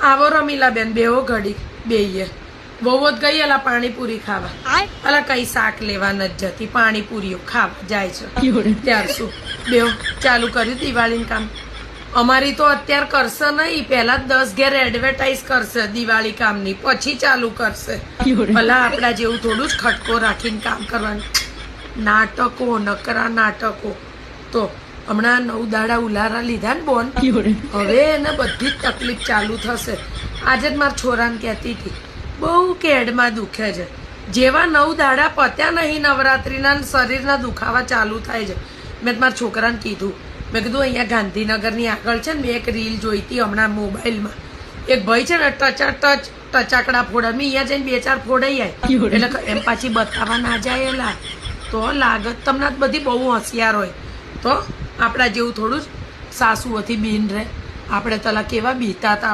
આવો રમીલા બેન બેહો ઘડી બેહીએ બહુ જ ગઈ એલા પાણીપુરી ખાવા અલા કઈ શાક લેવા નથી જતી પાણીપુરીઓ ખાવા જાય છે ત્યાર શું બેહો ચાલુ કર્યું દિવાળીનું કામ અમારી તો અત્યારે કરશે નહીં પેલા 10 ઘેર એડવર્ટાઇઝ કરશે દિવાળી કામની પછી ચાલુ કરશે ભલા આપડા જેવું થોડું જ ખટકો રાખીને કામ કરવાનું નાટકો નકરા નાટકો તો હમણાં 9 દાડા ઉલારા લીધા ને બોન હવે એને બધી જ તકલીફ ચાલુ થશે આજે જ મારા છોરાને કહેતી હતી બહુ કેડમાં દુખે છે જેવા 9 દાડા પત્યા નહીં નવરાત્રીના શરીરના દુખાવા ચાલુ થાય છે મેં મારા છોકરાને કીધું મેં કીધું અહીંયા ગાંધીનગરની આગળ છે ને મેં એક રીલ જોઈ હતી હમણાં મોબાઈલમાં એક ભાઈ છે ને ટચાકડા ફોડા મેં અહીંયા જઈને 2-4 ફોડાઈ આવી એટલે એમ પાછી બતાવવા ના જાય એલા તો લાગત તમને બધી બહુ હોશિયાર હોય તો આપણા જેવું થોડું જ સાસુઓથી બીન રહે આપણે તલા કેવા બીતા હતા